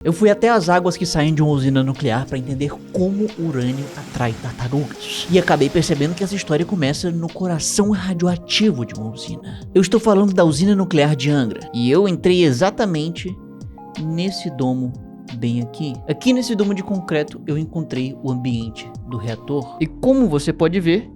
Eu fui até as águas que saem de uma usina nuclear para entender como o urânio atrai tartarugas. E acabei percebendo que essa história começa no coração radioativo de uma usina. Eu estou falando da usina nuclear de Angra. E eu entrei exatamente nesse domo bem aqui. Aqui nesse domo de concreto eu encontrei o ambiente do reator. E como você pode ver,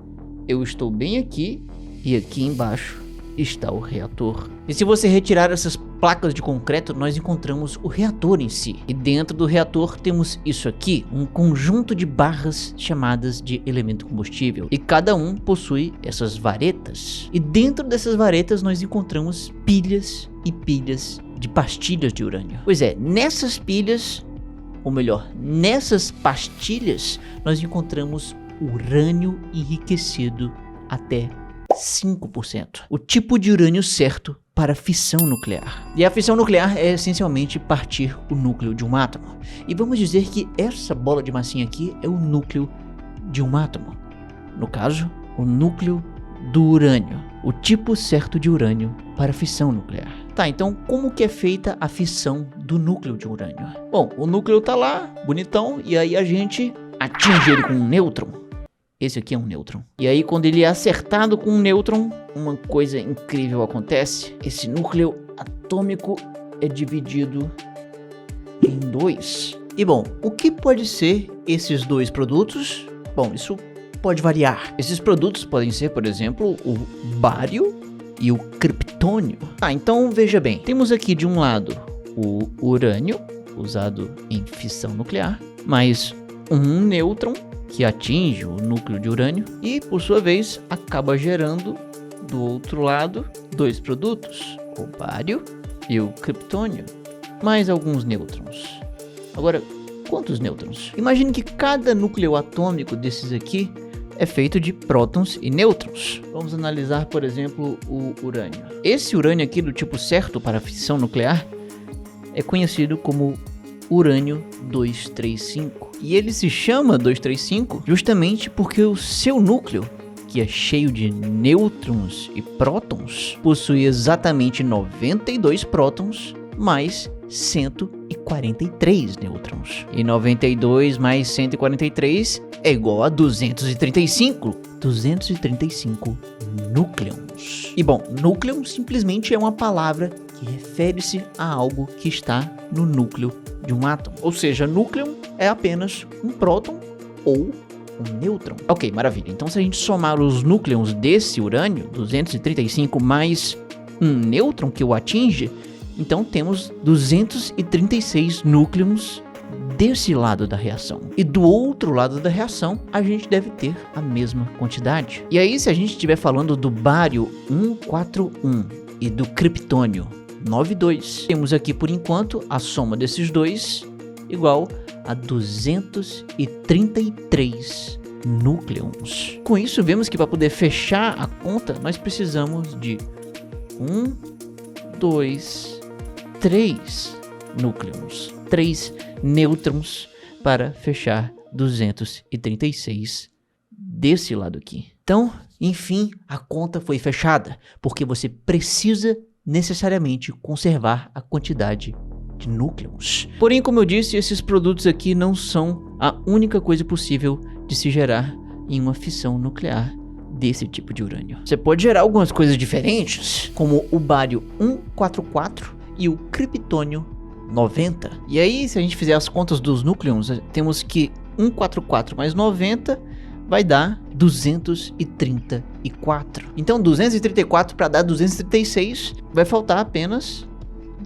eu estou bem aqui e aqui embaixo está o reator. E se você retirar essas placas de concreto, nós encontramos o reator em si. E dentro do reator temos isso aqui, um conjunto de barras chamadas de elemento combustível. E cada um possui essas varetas. E dentro dessas varetas nós encontramos pilhas e pilhas de pastilhas de urânio. Pois é, nessas pilhas, ou melhor, nessas pastilhas, nós encontramos urânio enriquecido até 5%. O tipo de urânio certo para fissão nuclear. E a fissão nuclear é essencialmente partir o núcleo de um átomo. E vamos dizer que essa bola de massinha aqui é o núcleo de um átomo. No caso, o núcleo do urânio. O tipo certo de urânio para fissão nuclear. Tá, então como que é feita a fissão do núcleo de urânio? Bom, o núcleo tá lá, bonitão, e aí a gente atinge ele com um nêutron. Esse aqui é um nêutron. E aí quando ele é acertado com um nêutron, uma coisa incrível acontece. Esse núcleo atômico é dividido em dois. E bom, o que pode ser esses dois produtos? Bom, isso pode variar. Esses produtos podem ser, por exemplo, o bário e o criptônio. Então veja bem. Temos aqui de um lado o urânio, usado em fissão nuclear, mais um nêutron que atinge o núcleo de urânio e, por sua vez, acaba gerando do outro lado dois produtos, o bário e o criptônio, mais alguns nêutrons. Agora, quantos nêutrons? Imagine que cada núcleo atômico desses aqui é feito de prótons e nêutrons. Vamos analisar, por exemplo, o urânio. Esse urânio aqui do tipo certo para a fissão nuclear é conhecido como urânio 235. E ele se chama 235 justamente porque o seu núcleo, que é cheio de nêutrons e prótons, possui exatamente 92 prótons mais 143 nêutrons. E 92 mais 143 é igual a 235. 235 núcleons. E bom, núcleo simplesmente é uma palavra que refere-se a algo que está no núcleo de um átomo. Ou seja, núcleo é apenas um próton ou um nêutron. Ok, maravilha. Então se a gente somar os núcleons desse urânio, 235 mais um nêutron que o atinge, então temos 236 núcleons desse lado da reação. E do outro lado da reação, a gente deve ter a mesma quantidade. E aí, se a gente estiver falando do bário 141 e do criptônio 92, temos aqui por enquanto a soma desses dois igual a 233 núcleons. Com isso, vemos que para poder fechar a conta, nós precisamos de 1, 2, 3 núcleons, 3 nêutrons para fechar 236 desse lado aqui. Então, enfim, a conta foi fechada, porque você precisa necessariamente conservar a quantidade de núcleos. Porém, como eu disse, esses produtos aqui não são a única coisa possível de se gerar em uma fissão nuclear desse tipo de urânio. Você pode gerar algumas coisas diferentes, como o bário 144 e o criptônio 90. E aí, se a gente fizer as contas dos núcleos, temos que 144 mais 90 vai dar 234. Então 234 para dar 236, vai faltar apenas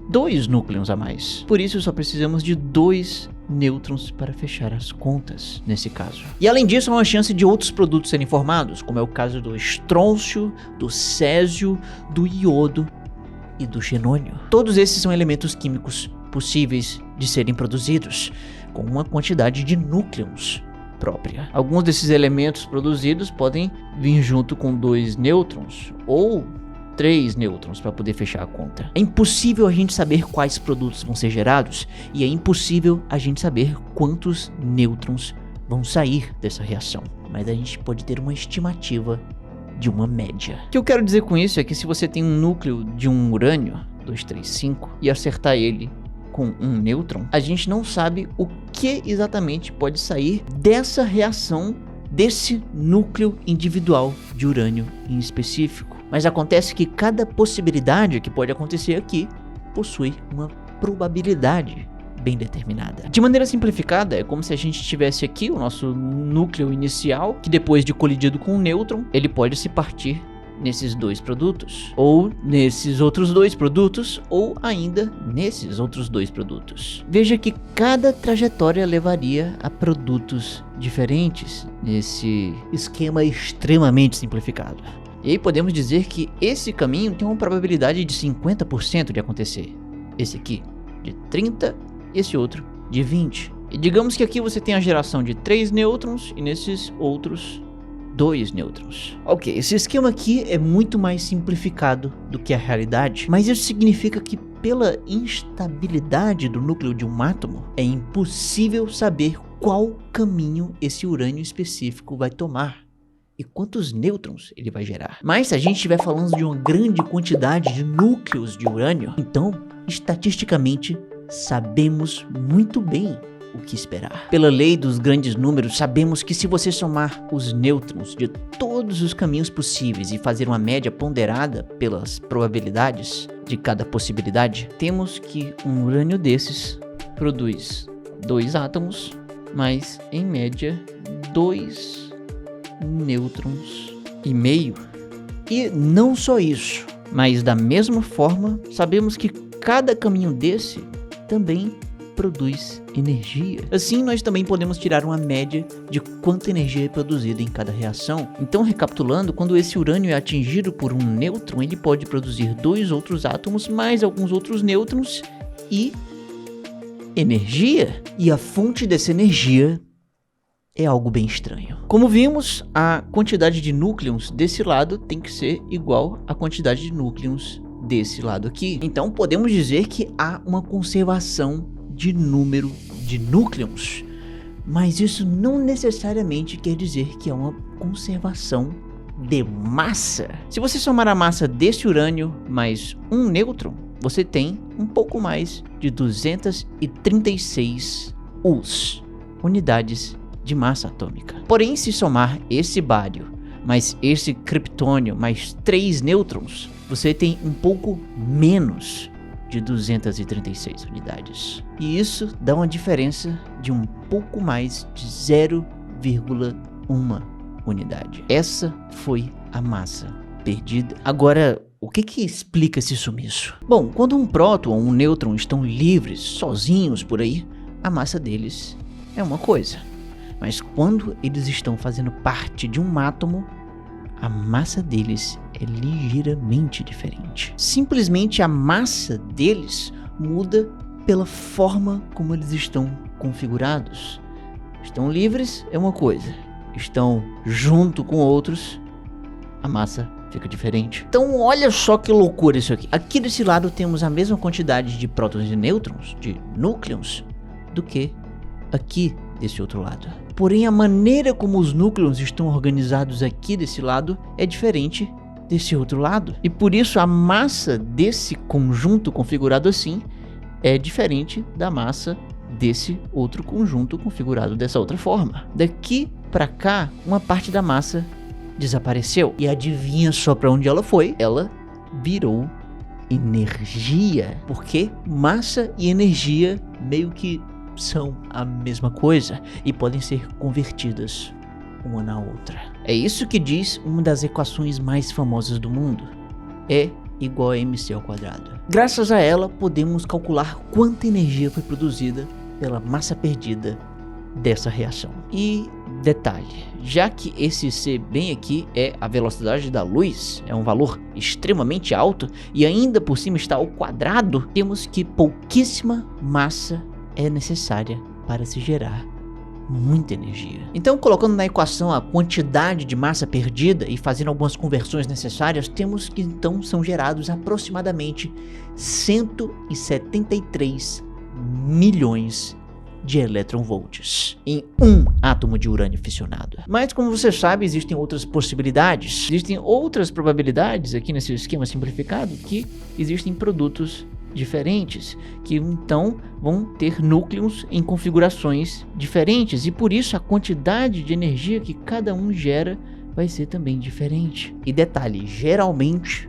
2 núcleos a mais. Por isso só precisamos de 2 nêutrons para fechar as contas nesse caso. E além disso, há uma chance de outros produtos serem formados, como é o caso do estrôncio, do césio, do iodo e do xenônio. Todos esses são elementos químicos possíveis de serem produzidos, com uma quantidade de núcleos própria. Alguns desses elementos produzidos podem vir junto com 2 nêutrons ou 3 nêutrons para poder fechar a conta. É impossível a gente saber quais produtos vão ser gerados e é impossível a gente saber quantos nêutrons vão sair dessa reação, mas a gente pode ter uma estimativa de uma média. O que eu quero dizer com isso é que se você tem um núcleo de um urânio 235 e acertar ele com um nêutron, a gente não sabe o que exatamente pode sair dessa reação desse núcleo individual de urânio em específico. Mas acontece que cada possibilidade que pode acontecer aqui possui uma probabilidade bem determinada. De maneira simplificada, é como se a gente tivesse aqui o nosso núcleo inicial, que depois de colidido com um nêutron, ele pode se partir nesses dois produtos, ou nesses outros dois produtos, ou ainda nesses outros dois produtos. Veja que cada trajetória levaria a produtos diferentes nesse esquema extremamente simplificado. E aí podemos dizer que esse caminho tem uma probabilidade de 50% de acontecer. Esse aqui de 30%, esse outro de 20%. E digamos que aqui você tem a geração de 3 nêutrons e nesses outros 2 nêutrons. Ok, esse esquema aqui é muito mais simplificado do que a realidade, mas isso significa que pela instabilidade do núcleo de um átomo, é impossível saber qual caminho esse urânio específico vai tomar e quantos nêutrons ele vai gerar. Mas se a gente estiver falando de uma grande quantidade de núcleos de urânio, então, estatisticamente, sabemos muito bem o que esperar. Pela lei dos grandes números, sabemos que se você somar os nêutrons de todos os caminhos possíveis e fazer uma média ponderada pelas probabilidades de cada possibilidade, temos que um urânio desses produz 2 átomos, mas em média 2 nêutrons e meio. E não só isso, mas da mesma forma, sabemos que cada caminho desse também produz energia. Assim, nós também podemos tirar uma média de quanta energia é produzida em cada reação. Então, recapitulando, quando esse urânio é atingido por um nêutron, ele pode produzir 2 outros átomos, mais alguns outros nêutrons e energia. E a fonte dessa energia é algo bem estranho. Como vimos, a quantidade de núcleons desse lado tem que ser igual à quantidade de núcleons desse lado aqui. Então, podemos dizer que há uma conservação de número de núcleons, mas isso não necessariamente quer dizer que é uma conservação de massa. Se você somar a massa desse urânio mais um nêutron, você tem um pouco mais de 236 ULs, unidades de massa atômica. Porém, se somar esse bário mais esse criptônio mais 3 nêutrons, você tem um pouco menos de 236 unidades. E isso dá uma diferença de um pouco mais de 0,1 unidade. Essa foi a massa perdida. Agora, o que explica esse sumiço? Bom, quando um próton ou um nêutron estão livres, sozinhos por aí, a massa deles é uma coisa. Mas quando eles estão fazendo parte de um átomo, a massa deles é ligeiramente diferente. Simplesmente a massa deles muda pela forma como eles estão configurados. Estão livres é uma coisa, estão junto com outros, a massa fica diferente. Então olha só que loucura isso aqui. Aqui desse lado temos a mesma quantidade de prótons e nêutrons, de núcleons, do que aqui desse outro lado. Porém, a maneira como os núcleos estão organizados aqui desse lado é diferente desse outro lado. E por isso a massa desse conjunto configurado assim é diferente da massa desse outro conjunto configurado dessa outra forma. Daqui para cá, uma parte da massa desapareceu. E adivinha só para onde ela foi? Ela virou energia. Porque massa e energia meio que são a mesma coisa e podem ser convertidas uma na outra. É isso que diz uma das equações mais famosas do mundo. E igual a mc ao quadrado. Graças a ela, podemos calcular quanta energia foi produzida pela massa perdida dessa reação. E detalhe, já que esse C bem aqui é a velocidade da luz, é um valor extremamente alto e ainda por cima está ao quadrado, temos que pouquíssima massa é necessária para se gerar muita energia. Então, colocando na equação a quantidade de massa perdida e fazendo algumas conversões necessárias, temos que então são gerados aproximadamente 173 milhões de eletronvolts em um átomo de urânio fissionado. Mas como você sabe, existem outras possibilidades, existem outras probabilidades aqui nesse esquema simplificado que existem produtos diferentes, que então vão ter núcleos em configurações diferentes, e por isso a quantidade de energia que cada um gera vai ser também diferente. E detalhe, geralmente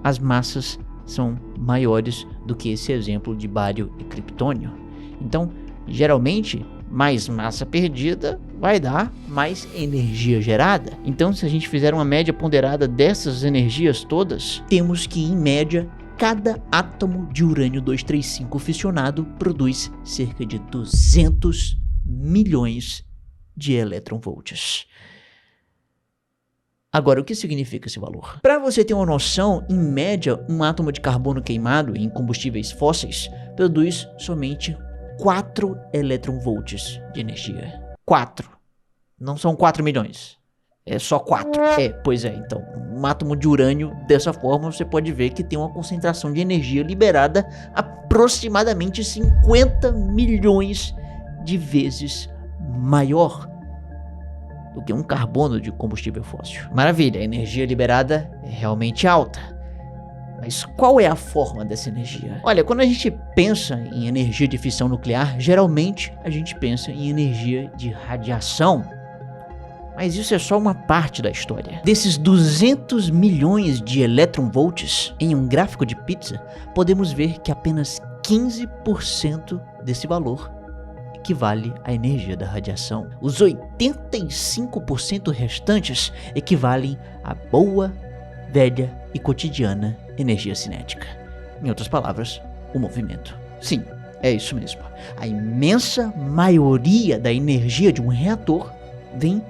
as massas são maiores do que esse exemplo de bário e criptônio. Então, geralmente, mais massa perdida vai dar mais energia gerada. Então, se a gente fizer uma média ponderada dessas energias todas, temos que, em média, cada átomo de urânio 235 fissionado produz cerca de 200 milhões de eletronvolts. Agora, o que significa esse valor? Para você ter uma noção, em média, um átomo de carbono queimado em combustíveis fósseis produz somente 4 eletronvolts de energia. 4. Não são 4 milhões. É só 4. Pois é. Então, um átomo de urânio, dessa forma, você pode ver que tem uma concentração de energia liberada aproximadamente 50 milhões de vezes maior do que um carbono de combustível fóssil. Maravilha, a energia liberada é realmente alta. Mas qual é a forma dessa energia? Olha, quando a gente pensa em energia de fissão nuclear, geralmente a gente pensa em energia de radiação. Mas isso é só uma parte da história. Desses 200 milhões de eletronvolts em um gráfico de pizza, podemos ver que apenas 15% desse valor equivale à energia da radiação. Os 85% restantes equivalem à boa, velha e cotidiana energia cinética. Em outras palavras, o movimento. Sim, é isso mesmo. A imensa maioria da energia de um reator vem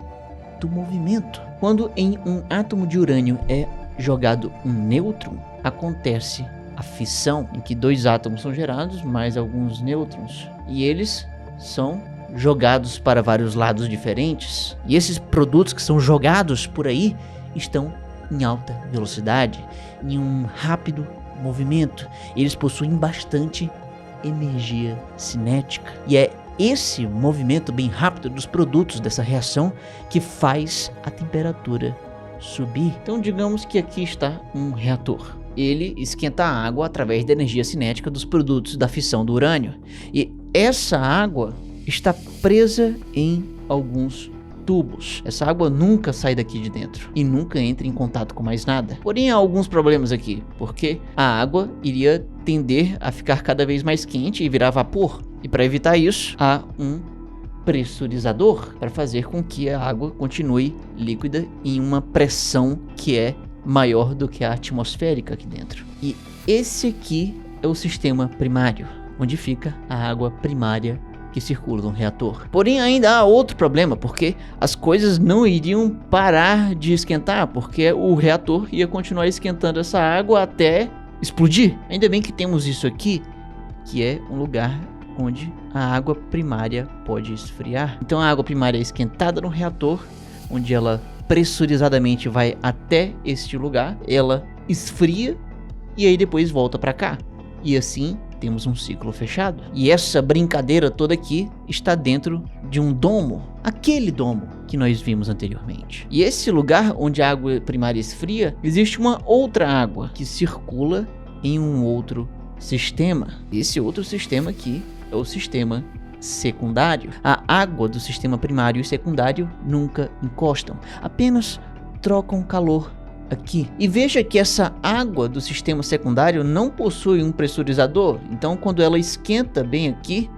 do movimento. Quando em um átomo de urânio é jogado um nêutron, acontece a fissão, em que 2 átomos são gerados, mais alguns nêutrons, e eles são jogados para vários lados diferentes. E esses produtos que são jogados por aí estão em alta velocidade, em um rápido movimento. Eles possuem bastante energia cinética. E é esse movimento bem rápido dos produtos dessa reação que faz a temperatura subir. Então digamos que aqui está um reator. Ele esquenta a água através da energia cinética dos produtos da fissão do urânio. E essa água está presa em alguns tubos. Essa água nunca sai daqui de dentro e nunca entra em contato com mais nada. Porém, há alguns problemas aqui, porque a água iria tender a ficar cada vez mais quente e virar vapor. E para evitar isso, há um pressurizador para fazer com que a água continue líquida em uma pressão que é maior do que a atmosférica aqui dentro. E esse aqui é o sistema primário, onde fica a água primária que circula no reator. Porém, ainda há outro problema, porque as coisas não iriam parar de esquentar, porque o reator ia continuar esquentando essa água até explodir. Ainda bem que temos isso aqui, que é um lugar onde a água primária pode esfriar. Então a água primária é esquentada no reator, onde ela pressurizadamente vai até este lugar, ela esfria e aí depois volta para cá. E assim temos um ciclo fechado. E essa brincadeira toda aqui está dentro de um domo, aquele domo que nós vimos anteriormente. E esse lugar onde a água primária esfria, existe uma outra água que circula em um outro sistema. Esse outro sistema aqui é o sistema secundário. A água do sistema primário e secundário nunca encostam, apenas trocam calor aqui. E veja que essa água do sistema secundário não possui um pressurizador, então quando ela esquenta bem aqui,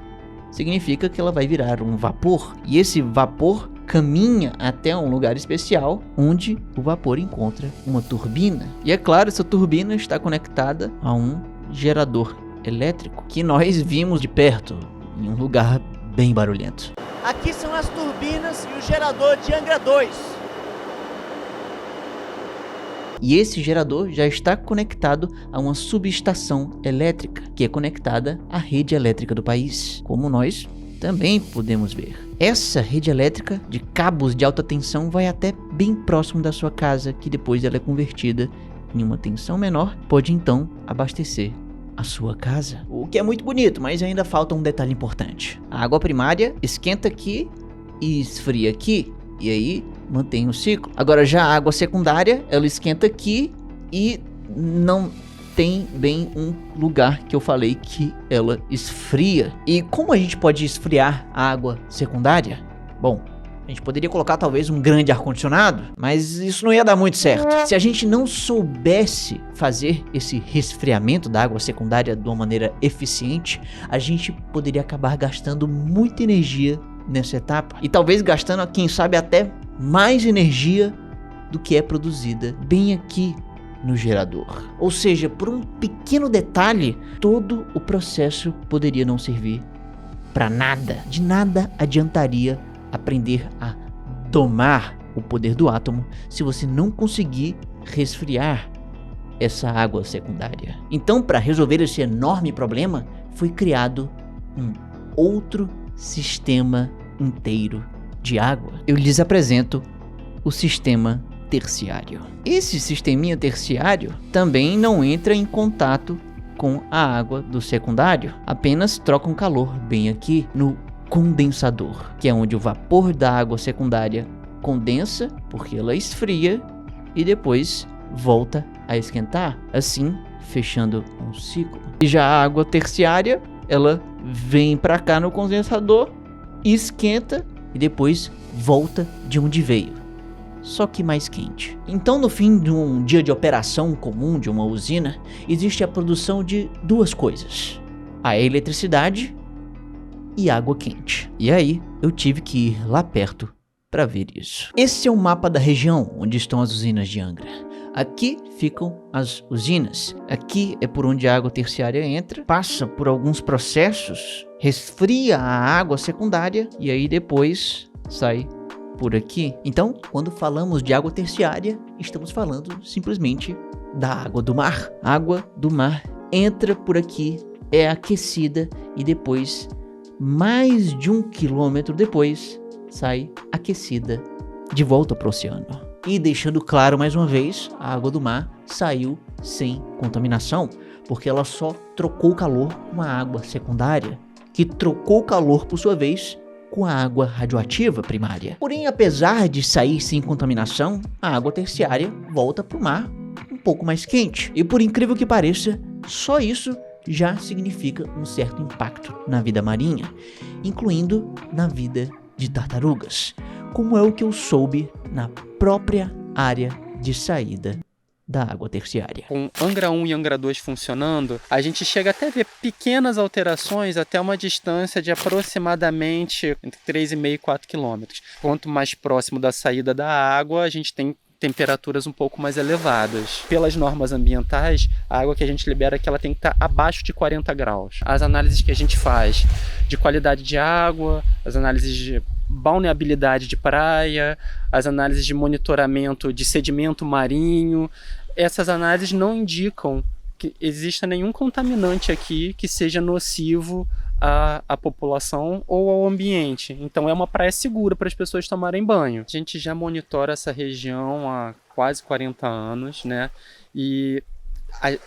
significa que ela vai virar um vapor, e esse vapor caminha até um lugar especial onde o vapor encontra uma turbina. E é claro, essa turbina está conectada a um gerador elétrico que nós vimos de perto, em um lugar bem barulhento. Aqui são as turbinas e o gerador de Angra 2. E esse gerador já está conectado a uma subestação elétrica, que é conectada à rede elétrica do país, como nós também podemos ver. Essa rede elétrica de cabos de alta tensão vai até bem próximo da sua casa, que depois ela é convertida em uma tensão menor, pode então abastecer a sua casa. O que é muito bonito, mas ainda falta um detalhe importante. A água primária esquenta aqui e esfria aqui, e aí mantém o ciclo. Agora já a água secundária, ela esquenta aqui e não tem bem um lugar que eu falei que ela esfria. E como a gente pode esfriar a água secundária? Bom, a gente poderia colocar talvez um grande ar-condicionado, mas isso não ia dar muito certo. Se a gente não soubesse fazer esse resfriamento da água secundária de uma maneira eficiente, a gente poderia acabar gastando muita energia nessa etapa. E talvez gastando, quem sabe, até mais energia do que é produzida bem aqui no gerador. Ou seja, por um pequeno detalhe, todo o processo poderia não servir para nada. De nada adiantaria aprender a domar o poder do átomo se você não conseguir resfriar essa água secundária. Então, para resolver esse enorme problema, foi criado um outro sistema inteiro de água. Eu lhes apresento o sistema terciário. Esse sisteminha terciário também não entra em contato com a água do secundário, apenas troca um calor bem aqui no condensador, que é onde o vapor da água secundária condensa, porque ela esfria e depois volta a esquentar, assim fechando um ciclo. E já a água terciária, ela vem para cá no condensador, esquenta e depois volta de onde veio, só que mais quente. Então, no fim de um dia de operação comum de uma usina, existe a produção de duas coisas: a eletricidade e água quente. E aí, eu tive que ir lá perto para ver isso. Esse é o mapa da região onde estão as usinas de Angra. Aqui ficam as usinas. Aqui é por onde a água terciária entra, passa por alguns processos, resfria a água secundária e aí depois sai por aqui. Então, quando falamos de água terciária, estamos falando simplesmente da água do mar. A água do mar entra por aqui, é aquecida e depois, mais de 1 quilômetro depois, sai aquecida de volta para o oceano. E deixando claro mais uma vez, a água do mar saiu sem contaminação, porque ela só trocou calor com a água secundária, que trocou calor por sua vez com a água radioativa primária. Porém, apesar de sair sem contaminação, a água terciária volta para o mar um pouco mais quente. E por incrível que pareça, só isso já significa um certo impacto na vida marinha, incluindo na vida de tartarugas, como é o que eu soube na própria área de saída da água terciária. Com Angra 1 e Angra 2 funcionando, a gente chega até a ver pequenas alterações até uma distância de aproximadamente entre 3,5 e 4 quilômetros. Quanto mais próximo da saída da água, a gente tem temperaturas um pouco mais elevadas. Pelas normas ambientais, a água que a gente libera aqui, ela tem que estar abaixo de 40 graus. As análises que a gente faz de qualidade de água, as análises de balneabilidade de praia, as análises de monitoramento de sedimento marinho, essas análises não indicam que exista nenhum contaminante aqui que seja nocivo à população ou ao ambiente. Então é uma praia segura para as pessoas tomarem banho. A gente já monitora essa região há quase 40 anos, né? E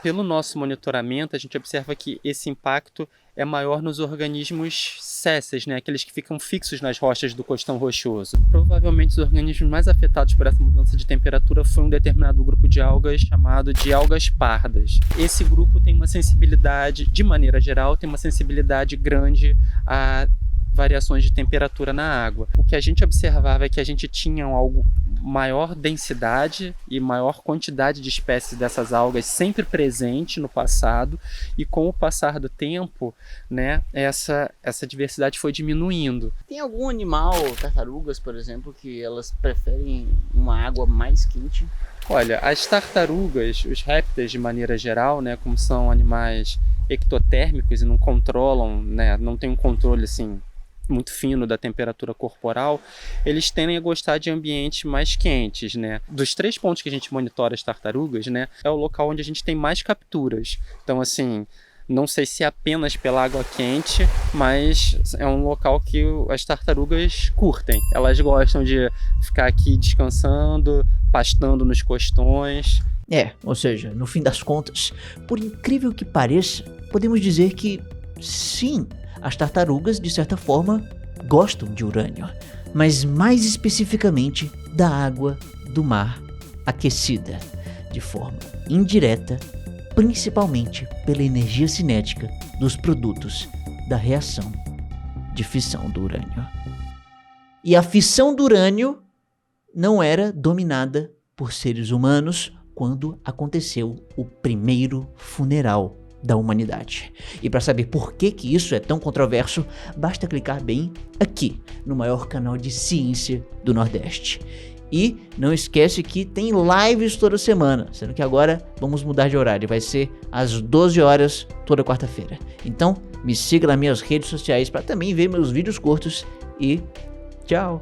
pelo nosso monitoramento, a gente observa que esse impacto é maior nos organismos sésseis, né? Aqueles que ficam fixos nas rochas do costão rochoso. Provavelmente os organismos mais afetados por essa mudança de temperatura foi um determinado grupo de algas chamado de algas pardas. Esse grupo tem uma sensibilidade, de maneira geral, tem uma sensibilidade grande a variações de temperatura na água. O que a gente observava é que a gente tinha algo maior densidade e maior quantidade de espécies dessas algas sempre presente no passado, e com o passar do tempo, né, essa diversidade foi diminuindo. Tem algum animal, tartarugas, por exemplo, que elas preferem uma água mais quente? Olha, as tartarugas, os répteis de maneira geral, né, como são animais ectotérmicos e não controlam, né, não tem um controle assim muito fino da temperatura corporal, eles tendem a gostar de ambientes mais quentes, né? Dos 3 pontos que a gente monitora as tartarugas, né, é o local onde a gente tem mais capturas. Então, assim, não sei se é apenas pela água quente, mas é um local que as tartarugas curtem. Elas gostam de ficar aqui descansando, pastando nos costões. Ou seja, no fim das contas, por incrível que pareça, podemos dizer que sim, as tartarugas, de certa forma, gostam de urânio, mas mais especificamente da água do mar aquecida, de forma indireta, principalmente pela energia cinética dos produtos da reação de fissão do urânio. E a fissão do urânio não era dominada por seres humanos quando aconteceu o primeiro funeral da humanidade. E para saber por que isso é tão controverso, basta clicar bem aqui no maior canal de ciência do Nordeste. E não esquece que tem lives toda semana, sendo que agora vamos mudar de horário, vai ser às 12 horas toda quarta-feira. Então me siga nas minhas redes sociais para também ver meus vídeos curtos e tchau!